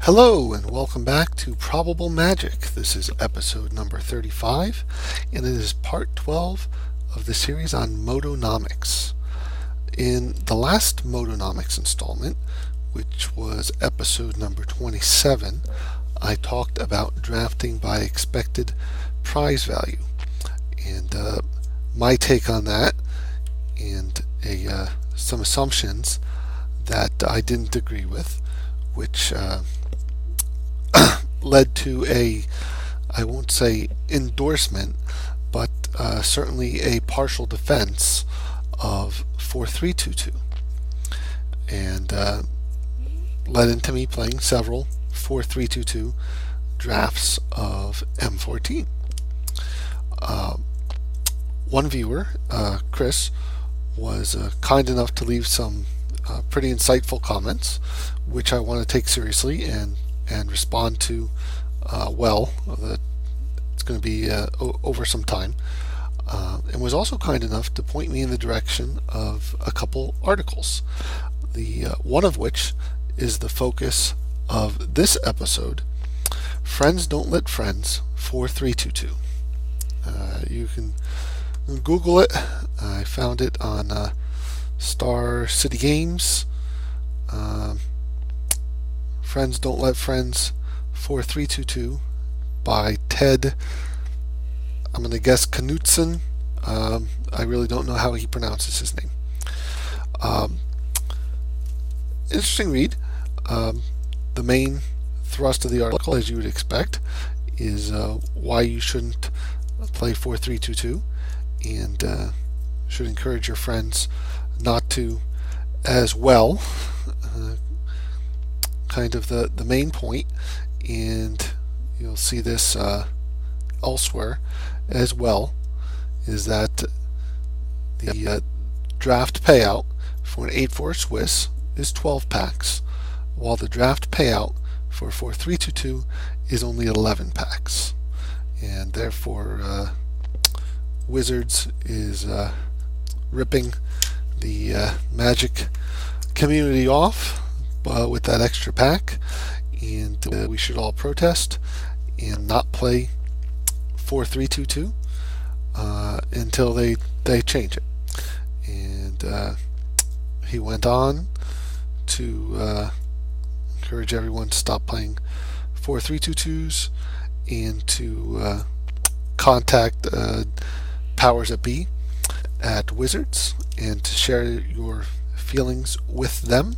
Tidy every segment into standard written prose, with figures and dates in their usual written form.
Hello and welcome back to Probable Magic. This is episode number 35 and it is part 12 of the series on Modonomics. In the last Modonomics installment, which was episode number 27, I talked about drafting by expected prize value. And my take on that and some assumptions that I didn't agree with, which led to I won't say endorsement, but certainly a partial defense of 4322, and led into me playing several 4322 drafts of M14. One viewer, Chris, was kind enough to leave some pretty insightful comments, which I want to take seriously and respond to well. It's going to be over some time. And was also kind enough to point me in the direction of a couple articles. The one of which is the focus of this episode: Friends Don't Let Friends 4322. You can Google it. I found it on Star City Games. Friends Don't Let Friends 4322 by Ted, I'm going to guess Knutson. I really don't know how he pronounces his name. Interesting read. The main thrust of the article, as you would expect, is why you shouldn't play 4322 and should encourage your friends not to as well. Kind of the main point, and you'll see this elsewhere as well, is that the draft payout for an 8-4 Swiss is 12 packs, while the draft payout for 4322 is only 11 packs. And therefore, Wizards is ripping the Magic community off with that extra pack, and we should all protest and not play 4322 until they change it. And he went on to encourage everyone to stop playing 4322s and to contact powers that be at Wizards and to share your feelings with them.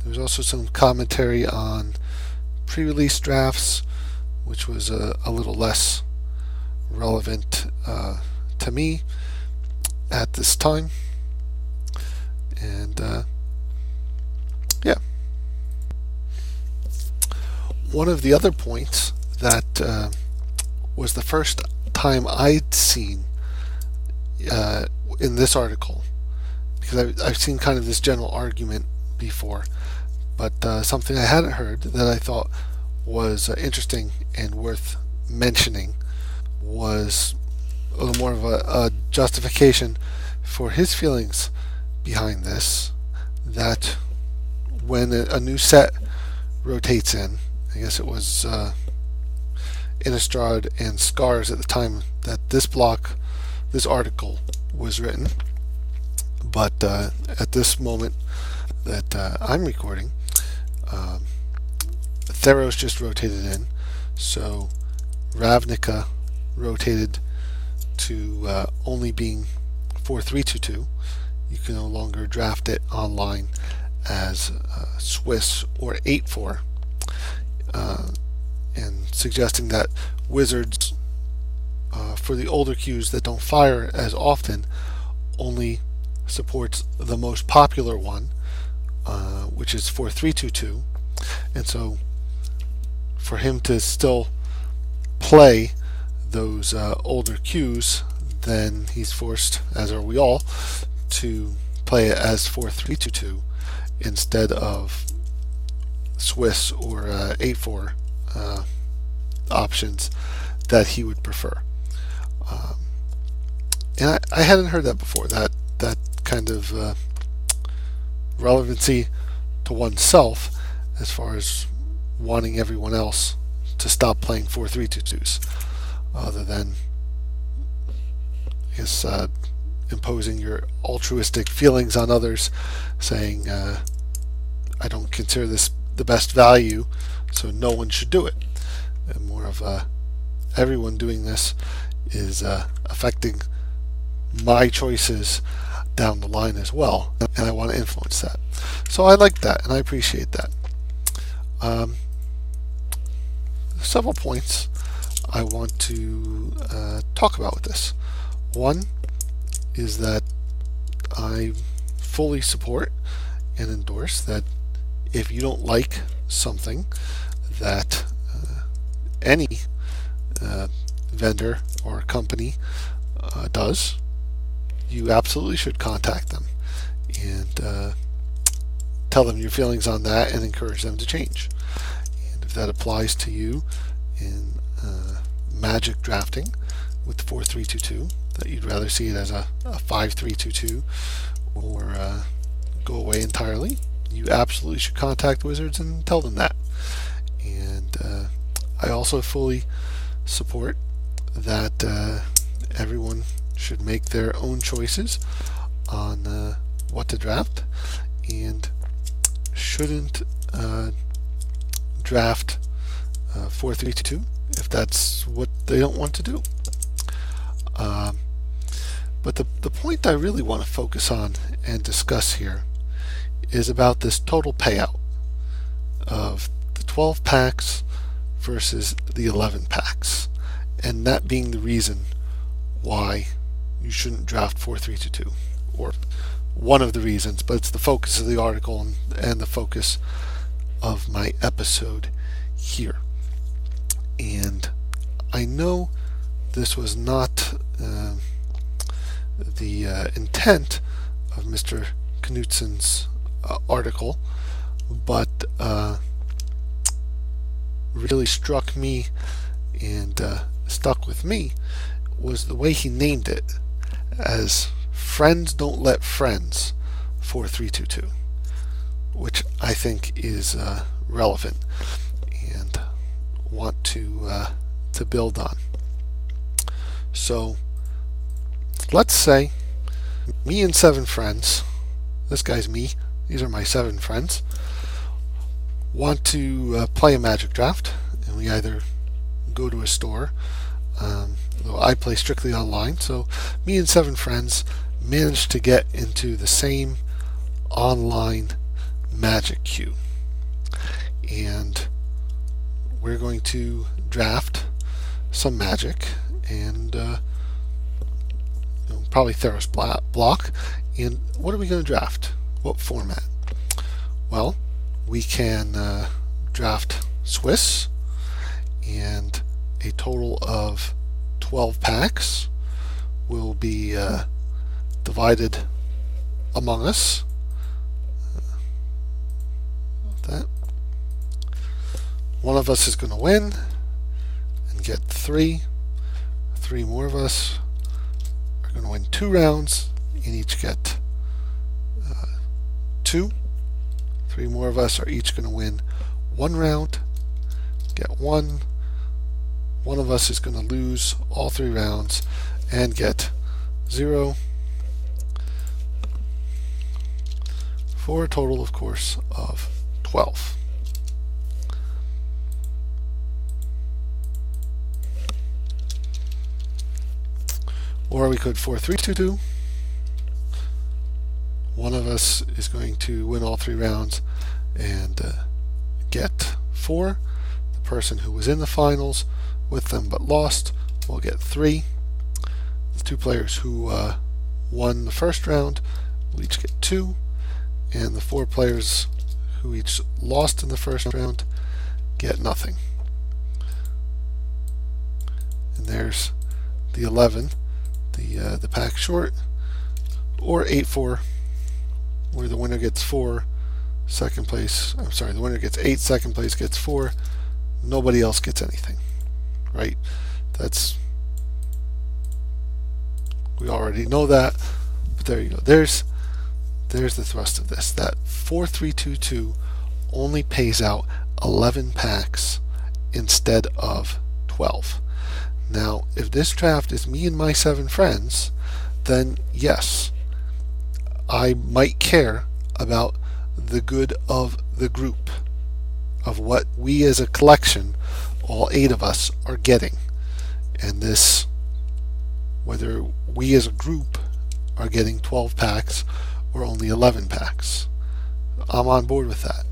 There's also some commentary on pre-release drafts, which was a little less relevant to me at this time. And yeah. One of the other points that was the first time I'd seen in this article, because I've seen kind of this general argument before, but something I hadn't heard that I thought was interesting and worth mentioning was a little more of a justification for his feelings behind this, that when a new set rotates in, I guess it was Innistrad and Scars at the time that this article was written, but at this moment that I'm recording, Theros just rotated in, so Ravnica rotated to only being 4322. You can no longer draft it online as Swiss or 8-4, and suggesting that Wizards, for the older queues that don't fire as often, only supports the most popular one, which is 4322, and so for him to still play those older queues, then he's forced, as are we all, to play it as 4322 instead of Swiss or 8-4 options that he would prefer. And I hadn't heard that before, that kind of relevancy to oneself as far as wanting everyone else to stop playing 4-3-2-2s, other than, I guess, imposing your altruistic feelings on others, saying, I don't consider this the best value, so no one should do it. And more of everyone doing this is affecting my choices down the line as well, and I want to influence that. So I like that, and I appreciate that. Several points I want to talk about with this. One is that I fully support and endorse that if you don't like something that any vendor or company does, you absolutely should contact them and tell them your feelings on that and encourage them to change. And if that applies to you in Magic drafting with 4-3-2-2, that you'd rather see it as a 5-3-2-2 or go away entirely, you absolutely should contact Wizards and tell them that. And I also fully support that everyone should make their own choices on what to draft, and shouldn't draft 4-3-2 if that's what they don't want to do. But the point I really want to focus on and discuss here is about this total payout of the 12 packs versus the 11 packs, and that being the reason why you shouldn't draft 4-3-2, or one of the reasons, but it's the focus of the article and the focus of my episode here. And I know this was not the intent of Mr. Knutson's article, but really struck me and stuck with me was the way he named it as Friends Don't Let Friends 4-3-2-2, which I think is relevant and want to build on. So let's say me and 7 friends, this guy's me, these are my 7 friends, want to play a Magic draft, and we either go to a store, though I play strictly online, so me and 7 friends managed to get into the same online Magic queue, and we're going to draft some Magic and probably Theros block. And what are we going to draft? What format? Well, we can draft Swiss, and a total of 12 packs will be divided among us. That one of us is going to win and get 3. 3 more of us are going to win 2 rounds and each get 2. 3 more of us are each going to win 1 round, get 1. One of us is going to lose all 3 rounds and get 0. For a total, of course, of 12. Or we could 4-3-2-2. One of us is going to win all 3 rounds and get 4. The person who was in the finals with them but lost will get 3. The 2 players who won the first round will each get 2. And the 4 players who each lost in the first round get nothing. And there's the 11, the pack short, or 8-4, where the winner gets 4, second place, I'm sorry, the winner gets 8, second place gets 4, nobody else gets anything, right? We already know that, but there you go. There's the thrust of this, that 4-3-2-2 only pays out 11 packs instead of 12. Now, if this draft is me and my 7 friends, then yes, I might care about the good of the group, of what we as a collection, all 8 of us, are getting. And this, whether we as a group are getting 12 packs or only 11 packs, I'm on board with that.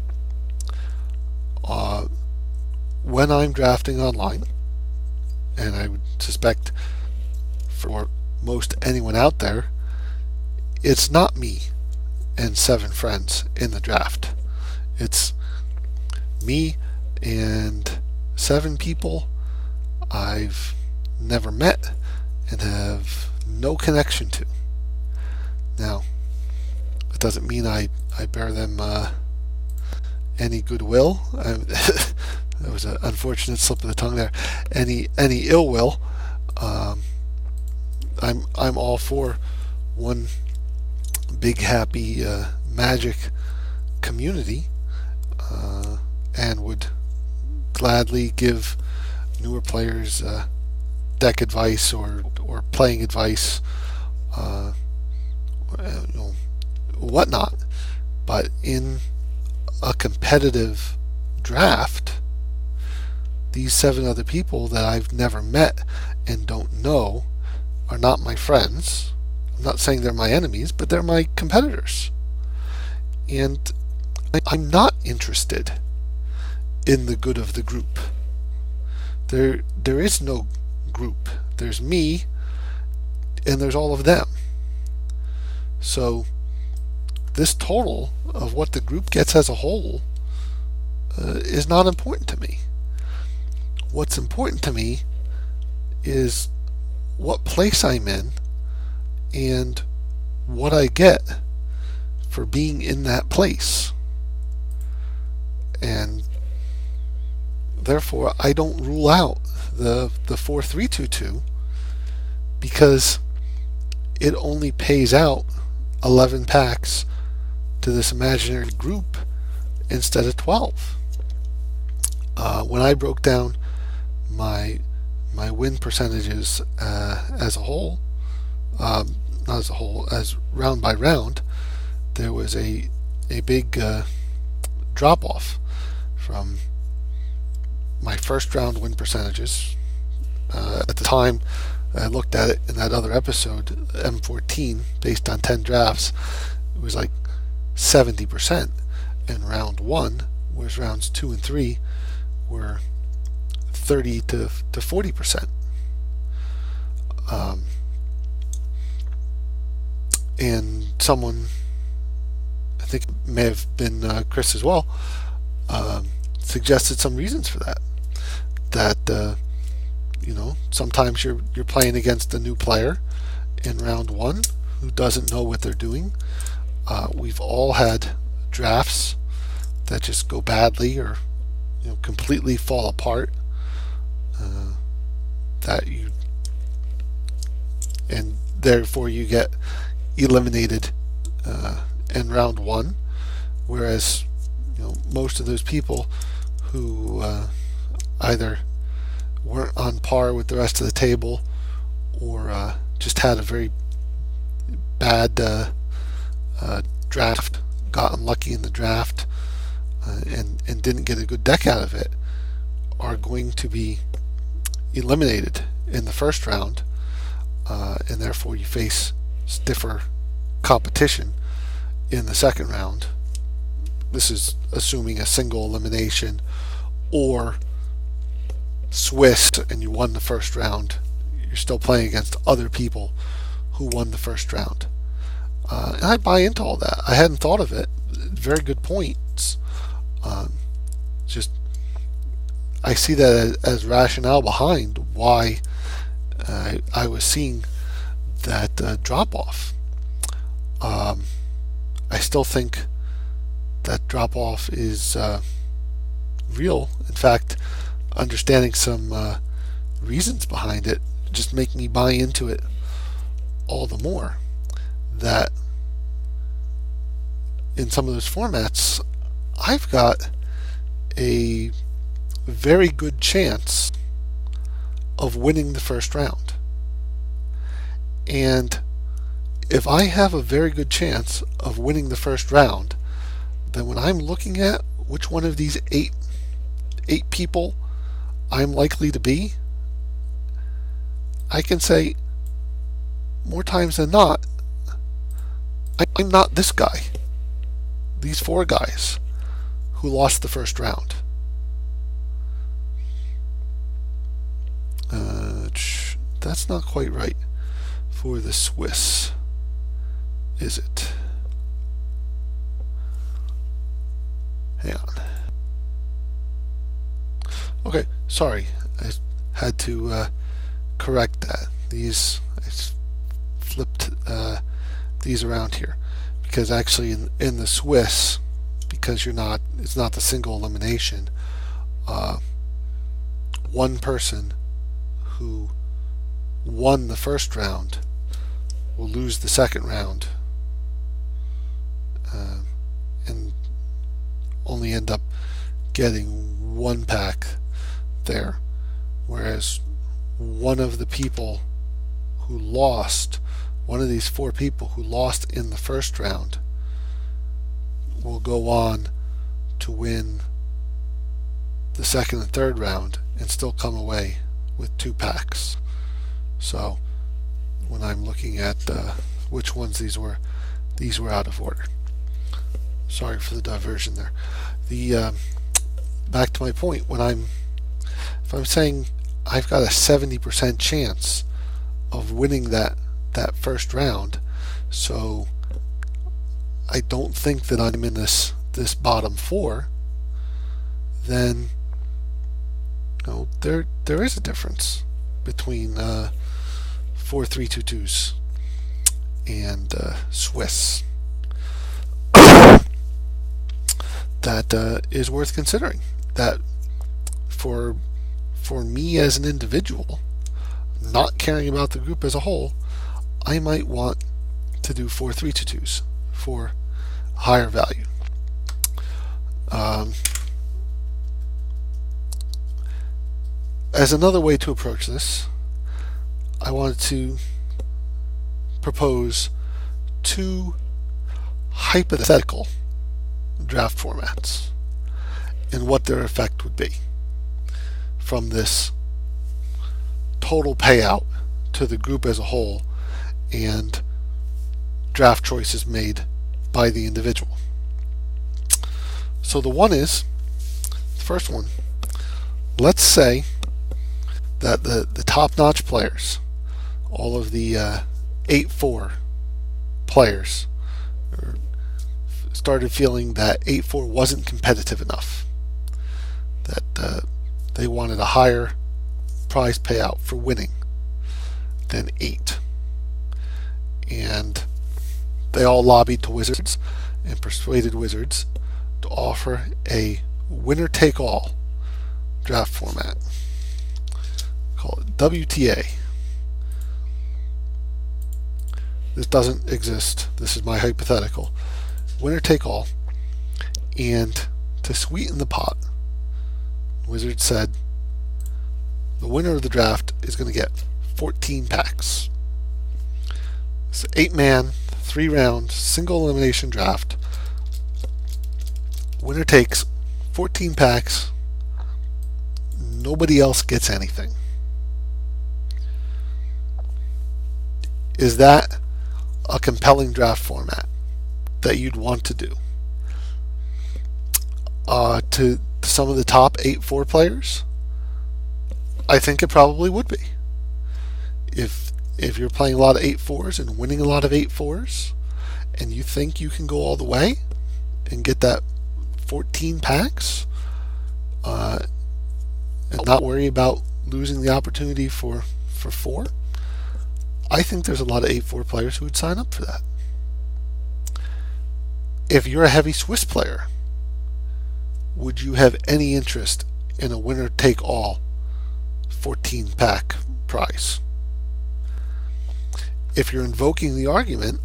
When I'm drafting online, and I would suspect for most anyone out there, it's not me and 7 friends in the draft. It's me and 7 people I've never met and have no connection to. Now, it doesn't mean I bear them any goodwill. That was an unfortunate slip of the tongue there. Any ill will. I'm all for one big happy Magic community, and would gladly give newer players deck advice or playing advice, whatnot. But in a competitive draft, these 7 other people that I've never met and don't know are not my friends. I'm not saying they're my enemies, but they're my competitors. And I'm not interested in the good of the group. There is no group. There's me, and there's all of them. So this total of what the group gets as a whole is not important to me. What's important to me is what place I'm in and what I get for being in that place. And therefore, I don't rule out the 4-3-2-2 because it only pays out 11 packs to this imaginary group instead of 12. When I broke down my win percentages as a whole, not as a whole, as round by round, there was a big drop off from my first round win percentages. At the time I looked at it in that other episode, M14, based on 10 drafts, it was like 70%. And round 1, whereas rounds 2 and 3 were 30 to 40%. And someone, I think it may have been Chris as well, suggested some reasons for that. That sometimes you're playing against a new player in round 1 who doesn't know what they're doing. We've all had drafts that just go badly or completely fall apart. And therefore you get eliminated in round 1, whereas most of those people who either weren't on par with the rest of the table or just had a very bad draft, got unlucky in the draft, and didn't get a good deck out of it, are going to be eliminated in the first round, and therefore you face stiffer competition in the second round. This is assuming a single elimination or Swiss and you won the first round. You're still playing against other people who won the first round. And I buy into all that. I hadn't thought of it. Very good points. Just I see that as rationale behind why I was seeing that drop off. I still think that drop off is real. In fact, understanding some reasons behind it just make me buy into it all the more. That in some of those formats, I've got a very good chance of winning the first round. And if I have a very good chance of winning the first round, then when I'm looking at which one of these eight people I'm likely to be, I can say more times than not, I'm not this guy. These 4 guys who lost the first round. That's not quite right for the Swiss, is it? Hang on. Okay, sorry. I had to correct that. I flipped these around here, because actually in the Swiss, because it's not the single elimination, one person who won the first round will lose the second round, and only end up getting 1 pack there, whereas one of the people who lost, one of these 4 people who lost in the first round, will go on to win the second and third round and still come away with 2 packs. So when I'm looking at which ones these were out of order. Sorry for the diversion there. Back to my point, if I'm saying I've got a 70% chance of winning that first round, so I don't think that I'm in this bottom 4, then there is a difference between 4-3-2-2s and Swiss that is worth considering. That for me as an individual, not caring about the group as a whole, I might want to do 4-3-2-2s for higher value. As another way to approach this, I wanted to propose 2 hypothetical draft formats and what their effect would be from this total payout to the group as a whole and draft choices made by the individual. So the first one, let's say that the top-notch players, all of the 8-4 players, started feeling that 8-4 wasn't competitive enough, that they wanted a higher prize payout for winning than 8. And they all lobbied to Wizards and persuaded Wizards to offer a winner-take-all draft format. Call it WTA. This doesn't exist. This is my hypothetical. Winner take all. And to sweeten the pot, Wizards said the winner of the draft is going to get 14 packs. It's an 8-man, 3-round, single elimination draft. Winner takes 14 packs. Nobody else gets anything. Is that a compelling draft format that you'd want to do? To some of the top 8-4 players, I think it probably would be. If you're playing a lot of 8-4s and winning a lot of 8-4s, and you think you can go all the way and get that 14 packs, and not worry about losing the opportunity for 4, I think there's a lot of 8-4 players who would sign up for that. If you're a heavy Swiss player, would you have any interest in a winner-take-all 14-pack prize? If you're invoking the argument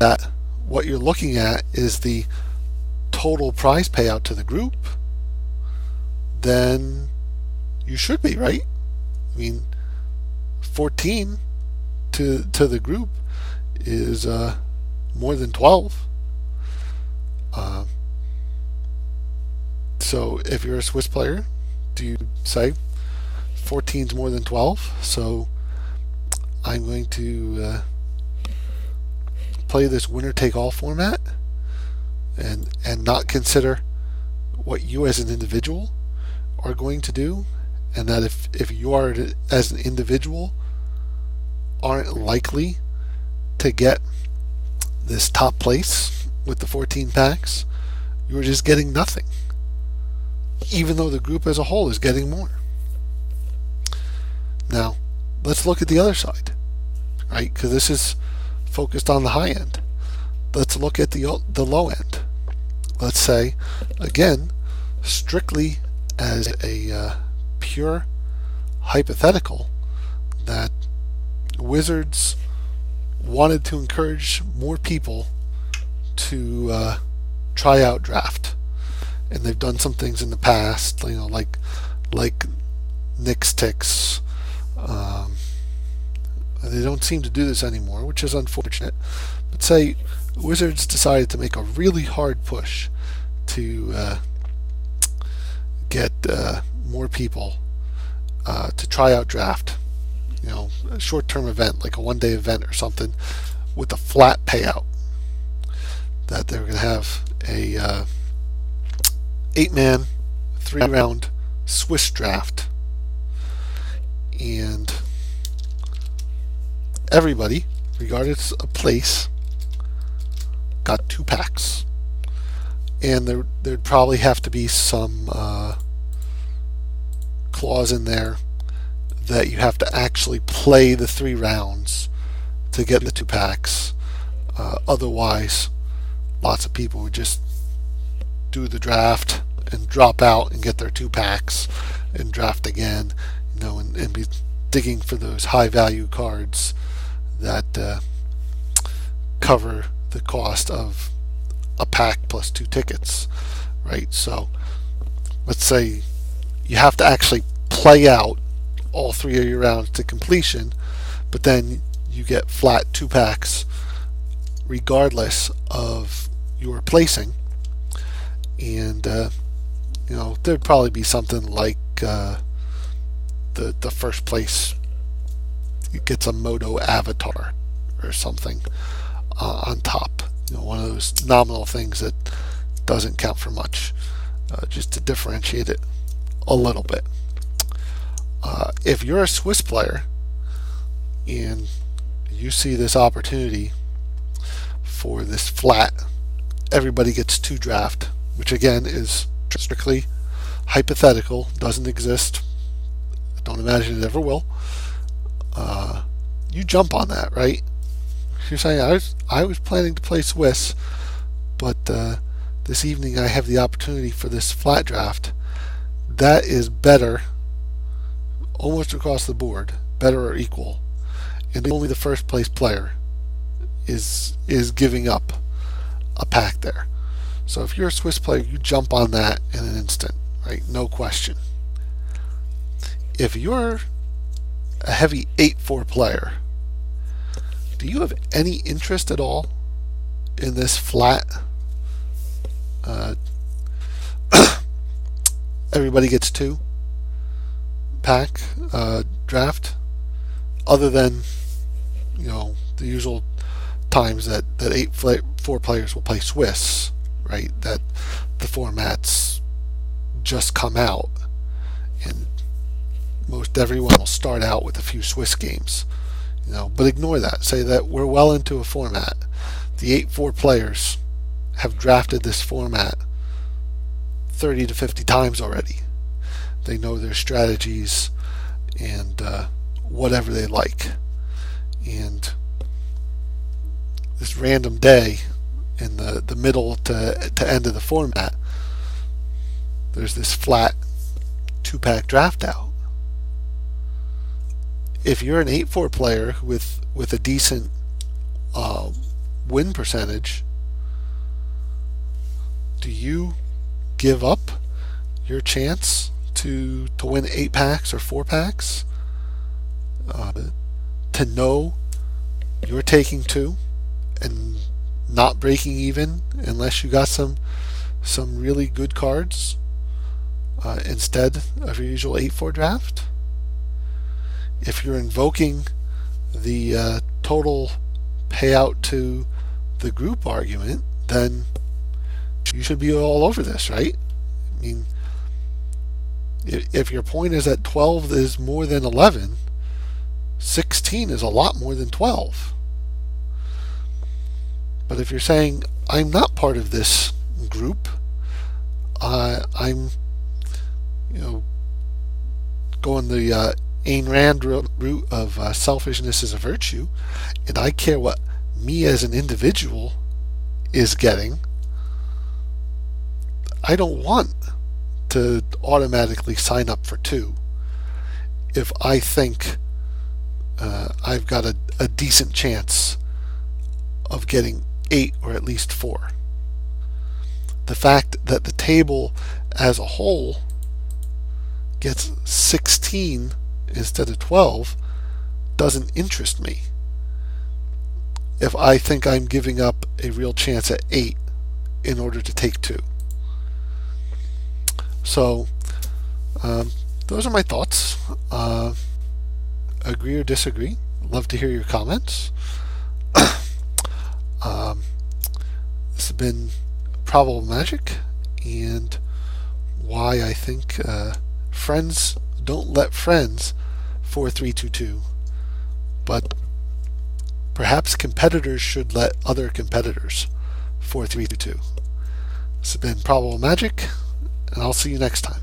that what you're looking at is the total prize payout to the group, then you should be, right? I mean, 14 to the group is more than 12. So if you're a Swiss player, do you say 14 is more than 12? So I'm going to play this winner-take-all format and not consider what you as an individual are going to do, and that if you are as an individual aren't likely to get this top place with the 14 packs, you're just getting nothing, even though the group as a whole is getting more. Now, let's look at the other side, right? Because this is focused on the high end. Let's look at the low end. Let's say, again, strictly as a pure hypothetical, that Wizards wanted to encourage more people to try out draft, and they've done some things in the past, like Knicks ticks. They don't seem to do this anymore, which is unfortunate. But say Wizards decided to make a really hard push to get more people to try out draft. A short-term event, like a one-day event or something, with a flat payout. That they're going to have a 8-man, 3-round Swiss draft, and everybody, regardless of place, got 2 packs. And there'd probably have to be some clause in there that you have to actually play the 3 rounds to get the 2 packs. Otherwise, lots of people would just do the draft and drop out and get their 2 packs and draft again, and be digging for those high value cards that cover the cost of a pack plus 2 tickets, right? So let's say you have to actually play out all 3 of your rounds to completion, but then you get flat 2 packs regardless of your placing. And there'd probably be something like the first place gets a Modo avatar or something on top. One of those nominal things that doesn't count for much, just to differentiate it a little bit. If you're a Swiss player and you see this opportunity for this flat, everybody gets 2 draft, which again is strictly hypothetical, doesn't exist, I don't imagine it ever will, you jump on that, right? You're saying, I was planning to play Swiss, but this evening I have the opportunity for this flat draft. That is better, almost across the board, better or equal, and only the first place player is giving up a pack there. So if you're a Swiss player, you jump on that in an instant, right? No question. If you're a heavy 8-4 player, do you have any interest at all in this flat everybody gets 2 pack draft, other than the usual times that 8-4 players will play Swiss, right? That the formats just come out, and most everyone will start out with a few Swiss games, but ignore that. Say that we're well into a format. The 8-4 players have drafted this format 30 to 50 times already. They know their strategies and whatever they like. And this random day in the middle to end of the format, there's this flat 2-pack draft out. If you're an 8-4 player with a decent win percentage, Do you give up your chance to win 8 packs or 4 packs uh, to know you're taking 2 and not breaking even unless you got some really good cards instead of your usual 8-4 draft? If you're invoking the total payout to the group argument, then you should be all over this, right? I mean, if your point is that 12 is more than 11, 16 is a lot more than 12. But if you're saying, I'm not part of this group, I'm going the Ayn Rand route of selfishness is a virtue, and I care what me as an individual is getting, I don't want to automatically sign up for 2 if I think I've got a decent chance of getting 8 or at least 4. The fact that the table as a whole gets 16 instead of 12 doesn't interest me if I think I'm giving up a real chance at 8 in order to take 2. So those are my thoughts. Agree or disagree? Love to hear your comments. This has been Probable Magic, and why I think friends don't let friends 4322, but perhaps competitors should let other competitors 4322. This has been Probable Magic, and I'll see you next time.